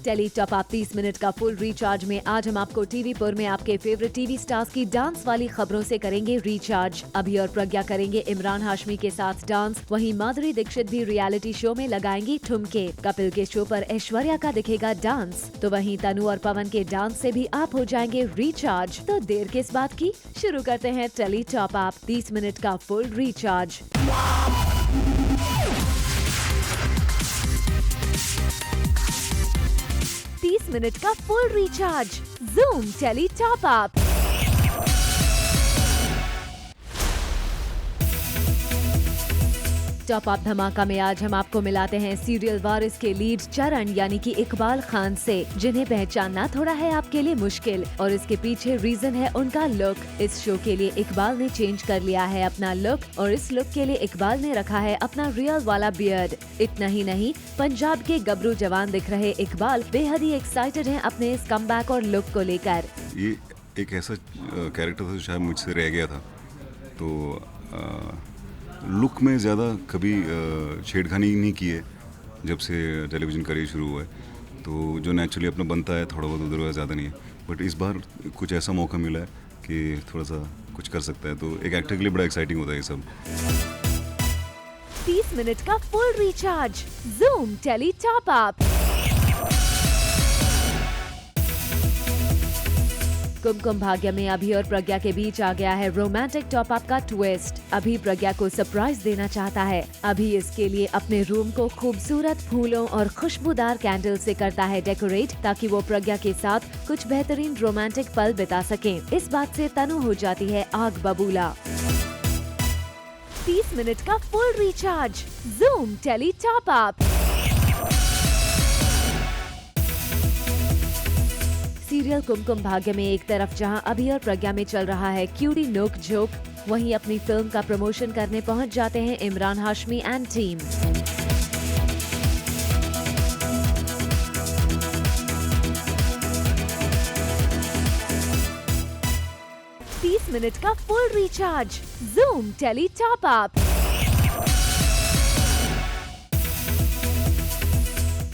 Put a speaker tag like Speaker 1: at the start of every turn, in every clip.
Speaker 1: Tele top up 30 minute का full recharge में आज हम आपको टीवी पर में आपके फेवरेट टीवी स्टार्स की डांस वाली खबरों से करेंगे रिचार्ज। अभी और प्रज्ञा करेंगे इमरान हाशमी के साथ डांस, वहीं माधुरी दीक्षित भी रियलिटी शो में लगाएंगी ठुमके। कपिल के शो पर ऐश्वर्या का दिखेगा डांस, तो वहीं तनु और पवन के डांस से भी आप हो जाएंगे रिचार्ज। तो देर किस बात की, शुरू करते हैं टेली टॉप अप 30 मिनट का फुल रिचार्ज। मिनट का full recharge, Zoom tele top up. Top up धमाका में आज हम आपको मिलाते हैं सीरियल वारिस के लीड चरण यानी कि इकबाल खान से, जिन्हें पहचानना थोड़ा है आपके लिए मुश्किल और इसके पीछे रीजन है उनका लुक। इस शो के लिए इकबाल ने चेंज कर लिया है अपना लुक और इस लुक के लिए इकबाल ने रखा है अपना रियल वाला बियर्ड। इतना ही नहीं, पंजाब के गबरू जवान दिख रहे इकबाल बेहद ही एक्साइटेड हैं अपने इस कमबैक और लुक को लेकर।
Speaker 2: ये एक ऐसा कैरेक्टर था जो शायद मुझसे रह गया था, तो लुक में ज़्यादा कभी छेड़खानी नहीं की है जब से टेलीविज़न करियर शुरू हुआ है, तो जो नेचुरली अपना बनता है थोड़ा बहुत उधर ज़्यादा नहीं है। बट इस बार कुछ ऐसा मौका मिला है कि थोड़ा सा कुछ कर सकता है, तो एक एक्टर के लिए बड़ा एक्साइटिंग होता है ये सब।
Speaker 1: 30 मिनट का full recharge, Zoom tele top up. Kumkum Bhagya में अभी और प्रज्ञा के बीच आ गया है रोमांटिक टॉप अप का ट्विस्ट। अभी प्रज्ञा को सरप्राइज देना चाहता है। अभी इसके लिए अपने रूम को खूबसूरत फूलों और खुशबूदार कैंडल से करता है डेकोरेट, ताकि वो प्रज्ञा के साथ कुछ बेहतरीन रोमांटिक पल बिता सकें। इस बात से तनु हो जाती है आग बबूला। 30 मिनट का full recharge, Zoom tele top up. Serial Kumkum Bhagya में एक तरफ जहां अभी और प्रज्ञा में चल रहा है क्यूटी नोक जोक, वहीं अपनी फिल्म का प्रमोशन करने पहुंच जाते हैं Imran Hashmi and team. Minute का full recharge, Zoom tele top up.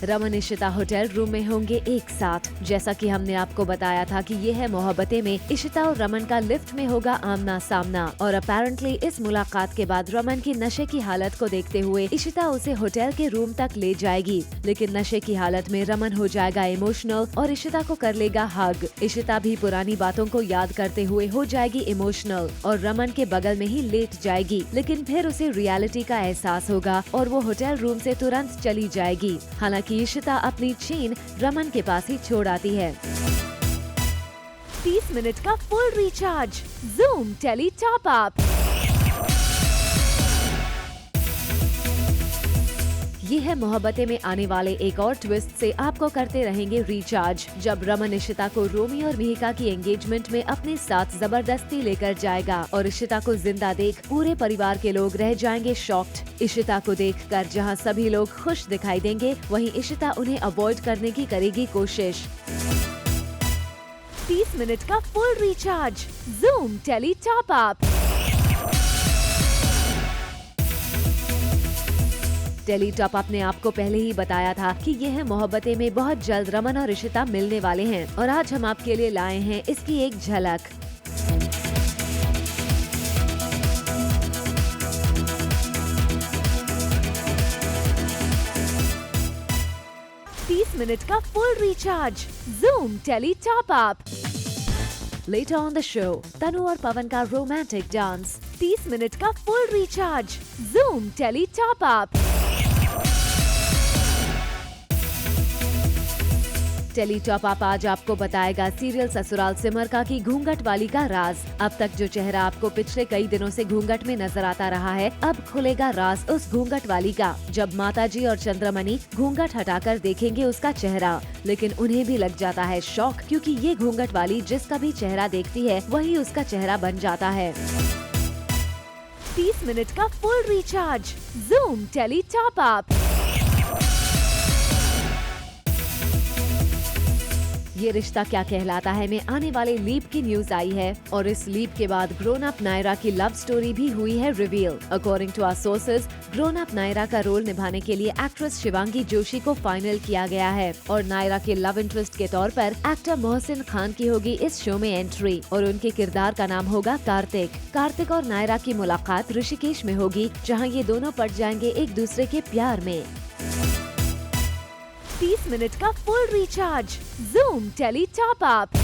Speaker 1: Raman Ishita hotel room में होंगे एक साथ। जैसा कि हमने आपको बताया था कि ये है मोहब्बतें में इशिता और रमन का लिफ्ट में होगा आमना सामना, और अपेरेंटली इस मुलाकात के बाद रमन की नशे की हालत को देखते हुए इशिता उसे होटल के रूम तक ले जाएगी, लेकिन नशे की हालत में रमन हो जाएगा इमोशनल और इशिता को कर लेगा हग। इशिता भी पुरानी बातों को याद करते हुए हो जाएगी इमोशनल और रमन के बगल में ही लेट जाएगी, लेकिन फिर उसे रियलिटी का एहसास होगा और वो होटल रूम से तुरंत चली जाएगी। हालांकि इशिता अपनी चेन रमन के पास ही छोड़ आती है। 30 मिनट का full recharge, Zoom tele top up. Yeh Hai Mohabbatein में आने वाले एक और ट्विस्ट से आपको करते रहेंगे रिचार्ज, जब रमन इशिता को रोमी और मिहिका की एंगेजमेंट में अपने साथ जबरदस्ती लेकर जाएगा और इशिता को जिंदा देख पूरे परिवार के लोग रह जाएंगे शॉक्ड। इशिता को देखकर जहां सभी लोग खुश दिखाई देंगे, वहीं इशिता उन्हें अवॉइड करने की करेगी कोशिश। 30 मिनट का full recharge, Zoom tele top up. Tele top up ने आपको पहले ही बताया था कि ये है मोहब्बतें में बहुत जल्द रमन और इशिता मिलने वाले हैं, और आज हम आपके लिए लाए हैं इसकी एक झलक। मिनट का full recharge, Zoom tele top up. Later on the show, Tanu और पवन का रोमांटिक डांस। 30 मिनट का full recharge, Zoom tele top up. Tele top up आज आपको बताएगा सीरियल ससुराल सिमर का की घूंघट वाली का राज। अब तक जो चेहरा आपको पिछले कई दिनों से घूंघट में नजर आता रहा है, अब खुलेगा राज उस घूंघट वाली का, जब माताजी और चंद्रमणि घूंघट हटाकर देखेंगे उसका चेहरा। लेकिन उन्हें भी लग जाता है शौक, क्योंकि ये घूंघट वाली जिसका भी चेहरा देखती है वही उसका चेहरा बन जाता है। 30 मिनट का full recharge, Zoom tele top up. Yeh Rishta क्या कहलाता है में आने वाले लीप की न्यूज आई है और इस लीप के बाद ग्रोन अप नायरा की लव स्टोरी भी हुई है reveal. According to our sources, grown up Naira का रोल निभाने के लिए एक्ट्रेस शिवांगी जोशी को फाइनल किया गया है और नायरा के लव इंटरेस्ट के तौर पर एक्टर मोहसिन खान की होगी इस शो में एंट्री और उनके किरदार का नाम होगा कार्तिक। कार्तिक और नायरा की मुलाकात ऋषिकेश में होगी, जहां ये दोनों पड़ जाएंगे एक दूसरे के प्यार में। 30 मिनट का full recharge, Zoom tele top up.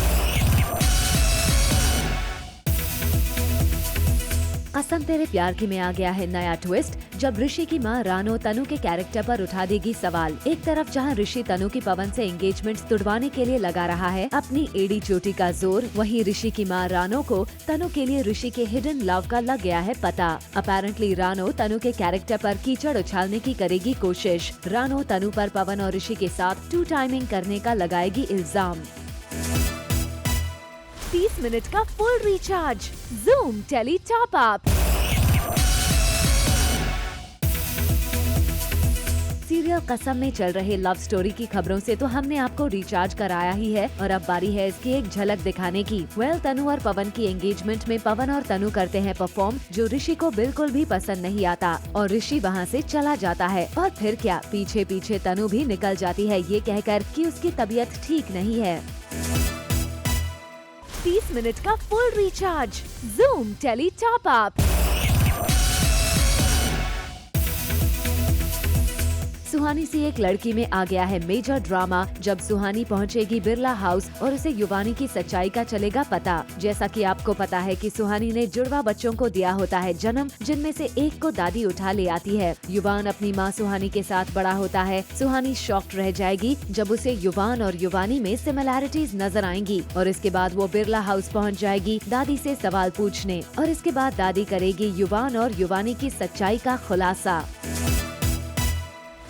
Speaker 1: Kasam Tere प्यार की में आ गया है नया ट्विस्ट, जब ऋषि की मां रानो तनु के कैरेक्टर पर उठा देगी सवाल। एक तरफ जहां ऋषि तनु की पवन से एंगेजमेंट तुड़वाने के लिए लगा रहा है अपनी एड़ी चोटी का जोर, वहीं ऋषि की मां रानो को तनु के लिए ऋषि के हिडन लव का लग गया है पता। अपेरेंटली रानो तनु के कैरेक्टर पर कीचड़ उछालने की करेगी कोशिश। रानो तनु पर पवन और ऋषि के साथ टू टाइमिंग करने का लगाएगी इल्जाम। 30 मिनट का full recharge, Zoom tele top up. Serial Kasam में चल रहे लव स्टोरी की खबरों से तो हमने आपको रिचार्ज कराया ही है और अब बारी है इसकी एक झलक दिखाने की। तनु और पवन की एंगेजमेंट में पवन और तनु करते हैं परफॉर्म, जो ऋषि को बिल्कुल भी पसंद नहीं आता और ऋषि वहां से चला जाता है। और फिर क्या, पीछे पीछे तनु भी निकल जाती है ये कहकर कि उसकी तबीयत ठीक नहीं है। 30 मिनट का full recharge, Zoom tele top up. Suhani Si Ek Ladki में आ गया है मेजर ड्रामा, जब सुहानी पहुंचेगी बिरला हाउस और उसे युवानी की सच्चाई का चलेगा पता। जैसा कि आपको पता है कि सुहानी ने जुड़वा बच्चों को दिया होता है जन्म, जिनमें से एक को दादी उठा ले आती है। युवान अपनी मां सुहानी के साथ बड़ा होता है। सुहानी शॉक्ड रह जाएगी जब उसे युवान और युवानी में सिमिलैरिटीज नजर आएंगी और इसके बाद वो बिरला हाउस पहुँच जाएगी दादी से सवाल पूछने और इसके बाद दादी करेगी युवान और युवानी की सच्चाई का खुलासा।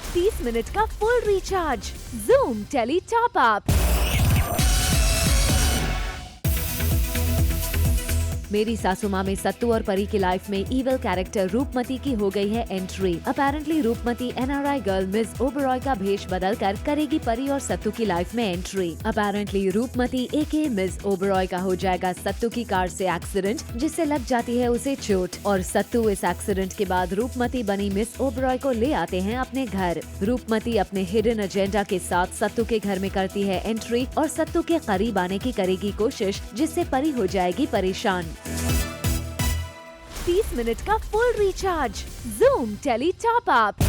Speaker 1: 30 मिनट का full recharge, Zoom tele top up. Meri Saasu माँ में सत्तू और परी की लाइफ में इविल कैरेक्टर रूपमती की हो गई है entry. Apparently Roopmati NRI girl miss Oberoi का भेष बदलकर करेगी परी और सत्तू की लाइफ में entry. Apparently Roopmati AK miss Oberoi का हो जाएगा सत्तू की कार से एक्सीडेंट, जिससे लग जाती है उसे चोट और सत्तू इस एक्सीडेंट के बाद रूपमती बनी मिस ओबरॉय को ले आते हैं अपने घर। रूपमती अपने हिडन एजेंडा के साथ सत्तू के घर में करती है एंट्री और सत्तू के करीब आने की करेगी कोशिश, जिससे परी हो जाएगी परेशान। 30 मिनट का full recharge, Zoom tele top up.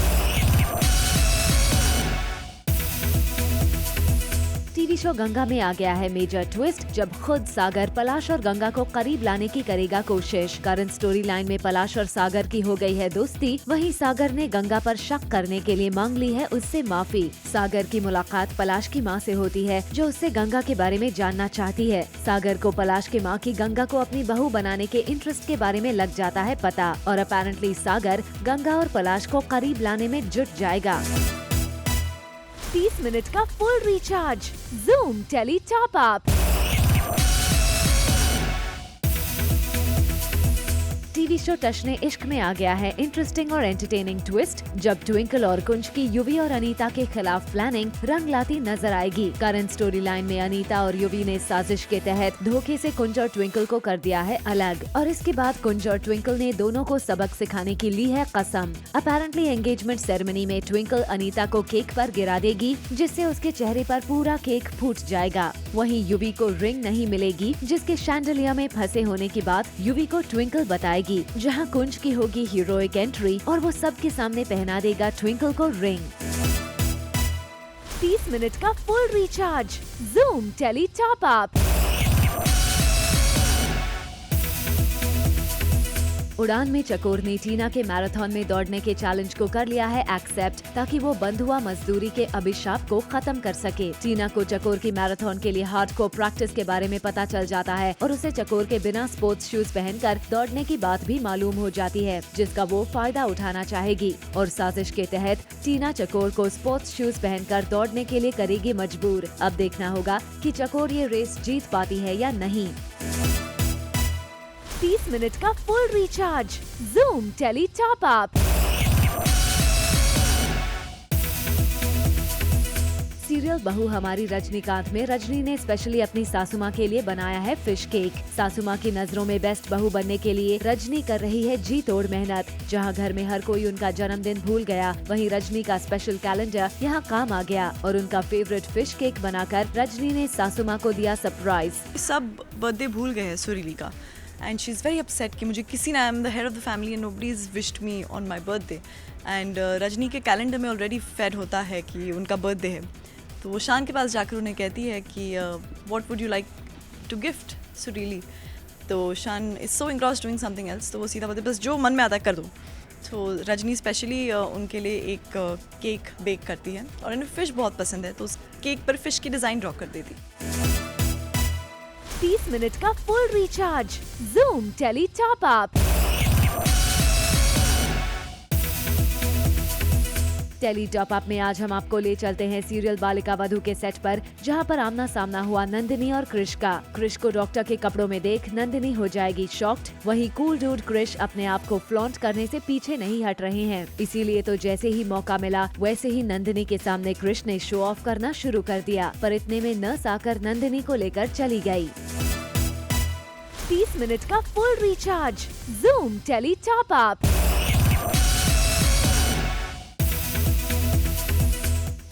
Speaker 1: TV show Ganga में आ गया है मेजर ट्विस्ट, जब खुद सागर पलाश और गंगा को करीब लाने की करेगा कोशिश। करंट स्टोरी लाइन में पलाश और सागर की हो गई है दोस्ती, वहीं सागर ने गंगा पर शक करने के लिए मांग ली है उससे माफी। सागर की मुलाकात पलाश की मां से होती है, जो उससे गंगा के बारे में जानना चाहती है। सागर को पलाश की मां की गंगा को अपनी बहू बनाने के इंटरेस्ट के बारे में लग जाता है पता और अपेरेंटली सागर गंगा और पलाश को करीब लाने में जुट जाएगा। 30 मिनट का full recharge, Zoom tele top up. TV show Tashne Ishq में आ गया है इंटरेस्टिंग और एंटरटेनिंग ट्विस्ट, जब ट्विंकल और कुंज की युवी और अनीता के खिलाफ प्लानिंग रंग लाती नजर आएगी। करंट स्टोरी लाइन में अनीता और युवी ने साजिश के तहत धोखे से कुंज और ट्विंकल को कर दिया है अलग और इसके बाद कुंज और ट्विंकल ने दोनों को सबक सिखाने की ली है कसम। अपेरेंटली एंगेजमेंट सेरेमनी में ट्विंकल अनीता को केक पर गिरा देगी, जिससे उसके चेहरे पर पूरा केक फूट जाएगा। वहीं युवी को रिंग नहीं मिलेगी, जिसके शैंडलिया में फंसे होने की बात युवी को ट्विंकल बताएगी, जहां कुंज की होगी हीरोइक एंट्री और वो सबके सामने पहना देगा ट्विंकल को रिंग। 30 मिनट का full recharge, Zoom tele top up. Udaan में चकोर ने टीना के मैराथन में दौड़ने के चैलेंज को कर लिया है एक्सेप्ट, ताकि वो बंधुआ मजदूरी के अभिशाप को खत्म कर सके। टीना को चकोर की मैराथन के लिए हार्डकोर प्रैक्टिस के बारे में पता चल जाता है और उसे चकोर के बिना स्पोर्ट्स शूज पहनकर दौड़ने की बात भी मालूम हो जाती है, जिसका वो फायदा उठाना चाहेगी और साजिश के तहत टीना चकोर को स्पोर्ट्स शूज पहनकर दौड़ने के लिए करेगी मजबूर। अब देखना होगा कि चकोर ये रेस जीत पाती है या नहीं। 30 मिनट का full recharge, Zoom tele top up. Serial Bahu Hamari Rajinikanth में रजनी ने स्पेशली अपनी सासू माँ के लिए बनाया है फिश केक। सासू माँ की नजरों में बेस्ट बहू बनने के लिए रजनी कर रही है जी तोड़ मेहनत। जहाँ घर में हर कोई उनका जन्मदिन भूल गया, वहीं रजनी का स्पेशल कैलेंडर यहाँ काम आ गया और उनका फेवरेट फिश केक बनाकर रजनी ने सासू माँ को दिया सरप्राइज।
Speaker 3: सब बर्थडे भूल गए हैं सुरीली का and she is very upset कि मुझे किसी ने, I am the head of the family and nobody is wished me on my birthday. And Rajni के कैलेंडर में ऑलरेडी फेड होता है कि उनका बर्थडे है, तो वो शान के पास जाकर उन्हें कहती है कि what would you like to gift Surili. तो Shaan is so engrossed doing something else, तो वो सीधा बोलते बस जो मन में आता है कर दो। तो रजनी स्पेशली उनके लिए एक केक बेक करती है और उन्हें फ़िश बहुत पसंद है, तो उस केक पर फ़िश की डिज़ाइन ड्रॉ कर देती।
Speaker 1: 30 मिनट का full recharge, Zoom tele top up. Tele top up में आज हम आपको ले चलते हैं सीरियल बालिका वधू के सेट पर, जहां पर आमना सामना हुआ नंदिनी और क्रिश का। क्रिश को डॉक्टर के कपड़ों में देख नंदिनी हो जाएगी शॉक्ड, वहीं कूल डूड क्रिश अपने आप को फ्लॉन्ट करने से पीछे नहीं हट रहे हैं। इसीलिए तो जैसे ही मौका मिला वैसे ही नंदिनी के सामने क्रिश ने शो ऑफ करना शुरू कर दिया, पर इतने में नर्स आकर नंदिनी को लेकर चली गयी। 30 मिनट का full recharge, Zoom tele top up.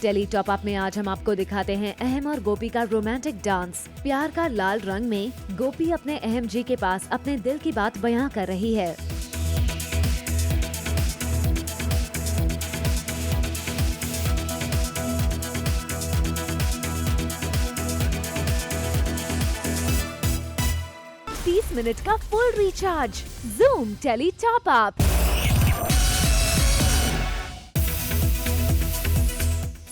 Speaker 1: Tele top up में आज हम आपको दिखाते हैं अहम और गोपी का रोमांटिक डांस। प्यार का लाल रंग में गोपी अपने अहम जी के पास अपने दिल की बात बयां कर रही है। मिनट का full recharge, Zoom tele top up.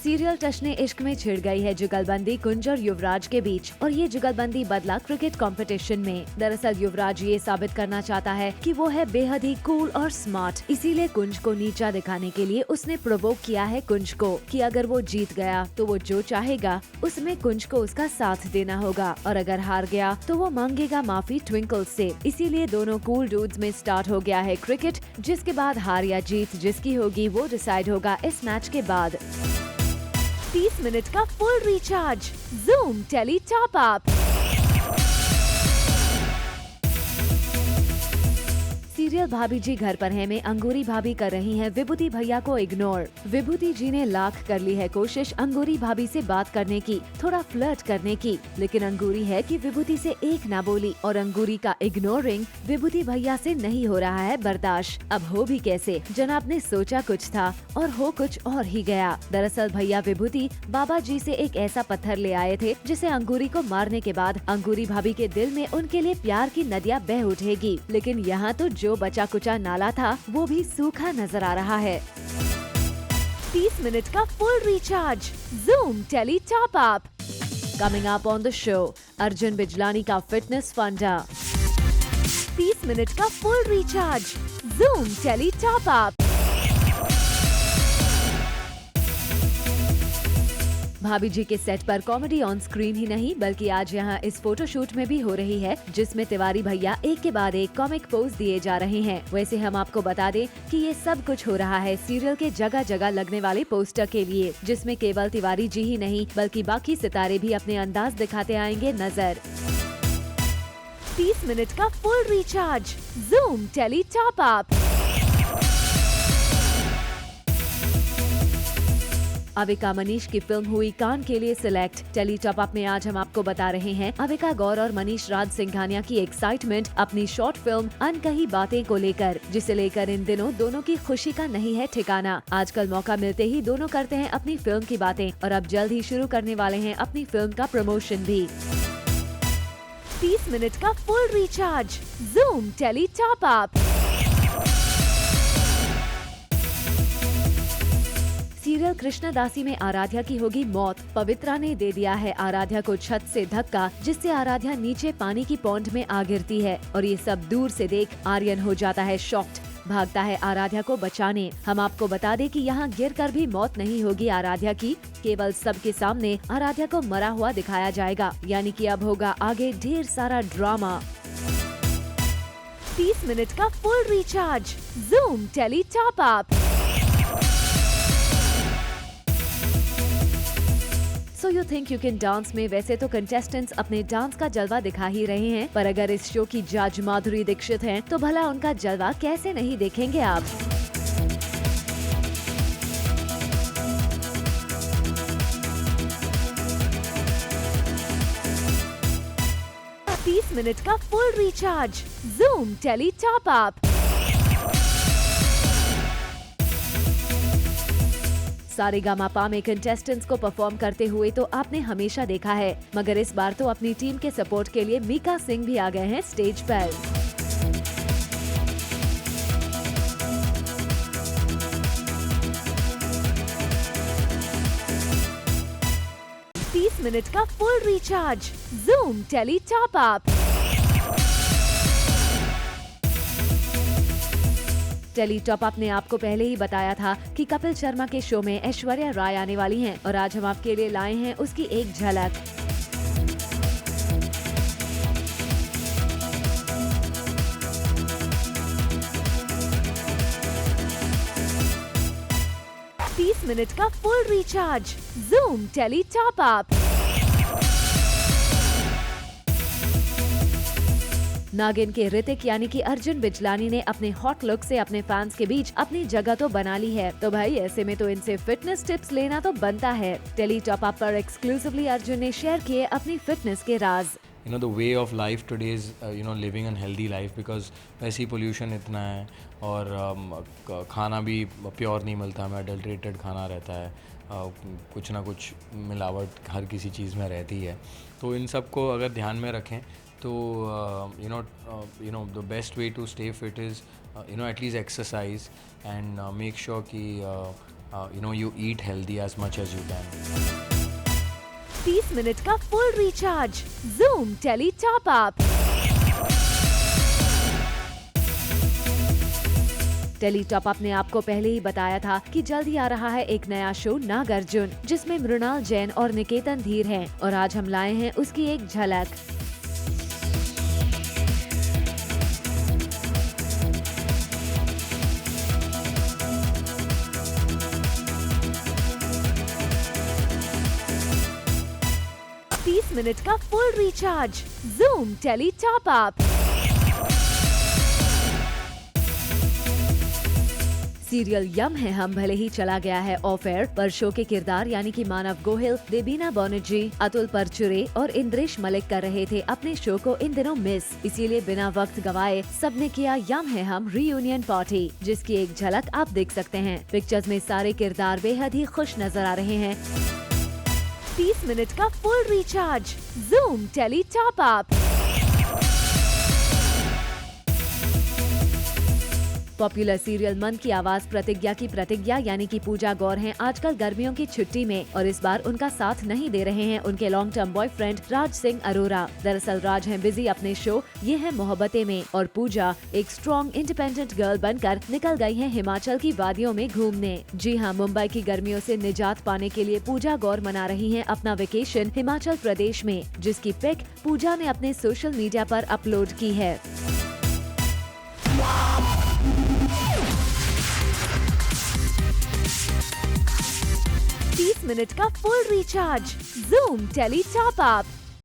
Speaker 1: Serial Tashne Ishq में छिड़ गई है जुगलबंदी कुंज और युवराज के बीच, और ये जुगलबंदी बदला क्रिकेट कंपटीशन में। दरअसल युवराज ये साबित करना चाहता है कि वो है बेहद ही कूल और स्मार्ट, इसीलिए कुंज को नीचा दिखाने के लिए उसने प्रोवोक किया है कुंज को कि अगर वो जीत गया तो वो जो चाहेगा उसमें कुंज को उसका साथ देना होगा, और अगर हार गया तो वो मांगेगा माफी ट्विंकल से। इसीलिए दोनों कूल डूड्स में स्टार्ट हो गया है क्रिकेट, जिसके बाद हार या जीत जिसकी होगी वो डिसाइड होगा इस मैच के बाद। 30 मिनट का full recharge, Zoom tele top up. Serial Bhabhi ji घर पर है में अंगूरी भाभी कर रही हैं विभूति भैया को इग्नोर। विभूति जी ने लाख कर ली है कोशिश अंगूरी भाभी से बात करने की, थोड़ा फ्लर्ट करने की, लेकिन अंगूरी है कि विभूति से एक ना बोली, और अंगूरी का इग्नोरिंग विभूति भैया से नहीं हो रहा है बर्दाश्त। अब हो भी कैसे, जनाब ने सोचा कुछ था और हो कुछ और ही गया। दरअसल भैया विभूति बाबा जी से एक ऐसा पत्थर ले आए थे जिसे अंगूरी को मारने के बाद अंगूरी भाभी के दिल में उनके लिए प्यार की नदियाँ बह उठेगी, लेकिन यहाँ तो जो बचा कुचा नाला था वो भी सूखा नजर आ रहा है। 30 मिनट का full recharge, Zoom tele top up. Coming up on the show, Arjun Bijlani का फिटनेस फंडा। 30 मिनट का full recharge, Zoom tele top up. Bhabhi ji के सेट पर कॉमेडी ऑन स्क्रीन ही नहीं बल्कि आज यहाँ इस फोटोशूट में भी हो रही है, जिसमें तिवारी भैया एक के बाद एक कॉमिक पोज दिए जा रहे हैं। वैसे हम आपको बता दें कि ये सब कुछ हो रहा है सीरियल के जगह जगह लगने वाले पोस्टर के लिए, जिसमें केवल तिवारी जी ही नहीं बल्कि बाकी सितारे भी अपने अंदाज दिखाते आएंगे नजर। 30 मिनट का full recharge, Zoom tele top up. Avika Manish की फिल्म हुई कान के लिए सिलेक्ट। टेली टॉप अप में आज हम आपको बता रहे हैं अविका गौर और मनीष राज सिंघानिया की एक्साइटमेंट अपनी शॉर्ट फिल्म अनकही बातें को लेकर, जिसे लेकर इन दिनों दोनों की खुशी का नहीं है ठिकाना। आजकल मौका मिलते ही दोनों करते हैं अपनी फिल्म की बातें, और अब जल्द ही शुरू करने वाले हैं अपनी फिल्म का प्रमोशन भी। 30 मिनट का full recharge, Zoom tele top up. Serial Krishna Dasi में आराध्या की होगी मौत। पवित्रा ने दे दिया है आराध्या को छत से धक्का, जिससे आराध्या नीचे पानी की पॉन्ड में आ गिरती है, और ये सब दूर से देख आर्यन हो जाता है शॉक्ड। भागता है आराध्या को बचाने। हम आपको बता दें कि यहाँ गिरकर भी मौत नहीं होगी आराध्या की, केवल सबके सामने आराध्या को मरा हुआ दिखाया जाएगा, यानी कि अब होगा आगे ढेर सारा ड्रामा। 30 मिनट का full recharge, Zoom tele top up. So you think you can dance में वैसे तो कंटेस्टेंट्स अपने डांस का जलवा दिखा ही रहे हैं, पर अगर इस शो की जज माधुरी दीक्षित हैं, तो भला उनका जलवा कैसे नहीं देखेंगे आप। मिनट का full recharge, Zoom tele top up. Saregamapa में कंटेस्टेंट्स को परफॉर्म करते हुए तो आपने हमेशा देखा है, मगर इस बार तो अपनी टीम के सपोर्ट के लिए मीका सिंह भी आ गए हैं स्टेज पर। मिनट का full recharge, Zoom tele top up. Tele top up ने आपको पहले ही बताया था कि कपिल शर्मा के शो में ऐश्वर्या राय आने वाली हैं, और आज हम आपके लिए लाए हैं उसकी एक झलक। मिनट का full recharge, Zoom tele top up. Naagin के ऋतिक यानी कि अर्जुन बिजलानी ने अपने हॉट लुक से अपने फैंस के बीच अपनी जगह तो बना ली है, तो भाई ऐसे में तो इनसे फिटनेस टिप्स लेना तो बनता है। टेली टॉप अप पर एक्सक्लूसिवली अर्जुन ने शेयर किए अपनी फिटनेस के राज।
Speaker 4: the way of life today is living a healthy life, because वैसे ही पोल्यूशन इतना है और खाना भी प्योर नहीं मिलता हमें, अडल्ट्रेटेड खाना रहता है, कुछ ना कुछ मिलावट हर किसी चीज़ में रहती है। तो इन सब को अगर ध्यान में रखें तो the best way to stay fit is at least exercise and make sure कि you eat healthy as much as you can।
Speaker 1: 30 minute का full recharge, Zoom tele top up. Tele top up ने आपको पहले ही बताया था कि जल्द ही आ रहा है एक नया शो नागार्जुन, जिसमें मृणाल जैन और निकेतन धीर हैं, और आज हम लाए हैं उसकी एक झलक। मिनट का full recharge, Zoom tele top up. Serial Yam Hain Hum भले ही चला गया है ऑफ एयर, पर शो के किरदार यानी कि मानव गोहिल, देबीना बनर्जी, अतुल परचुरे और इंद्रेश मलिक कर रहे थे अपने शो को इन दिनों मिस। इसीलिए बिना वक्त गवाए सबने किया यम है हम रीयूनियन पार्टी, जिसकी एक झलक आप देख सकते हैं। पिक्चर्स में सारे किरदार बेहद ही खुश नजर आ रहे हैं। 30 मिनट का full recharge, Zoom tele top up. Popular serial Mann Ki आवाज प्रतिज्ञा की प्रतिज्ञा यानी कि पूजा गौर हैं आजकल गर्मियों की छुट्टी में, और इस बार उनका साथ नहीं दे रहे हैं उनके long term boyfriend Raj Singh Arora. दरअसल राज हैं बिजी अपने शो ये है मोहब्बतें में, और पूजा एक स्ट्रॉन्ग इंडिपेंडेंट गर्ल बनकर निकल गई हैं हिमाचल की वादियों में घूमने। जी हाँ, मुंबई की गर्मियों से निजात पाने के लिए पूजा गौर मना रही हैं अपना वेकेशन हिमाचल प्रदेश में, जिसकी पिक पूजा ने अपने सोशल मीडिया पर अपलोड की है। 30 मिनट का full recharge, Zoom tele top up.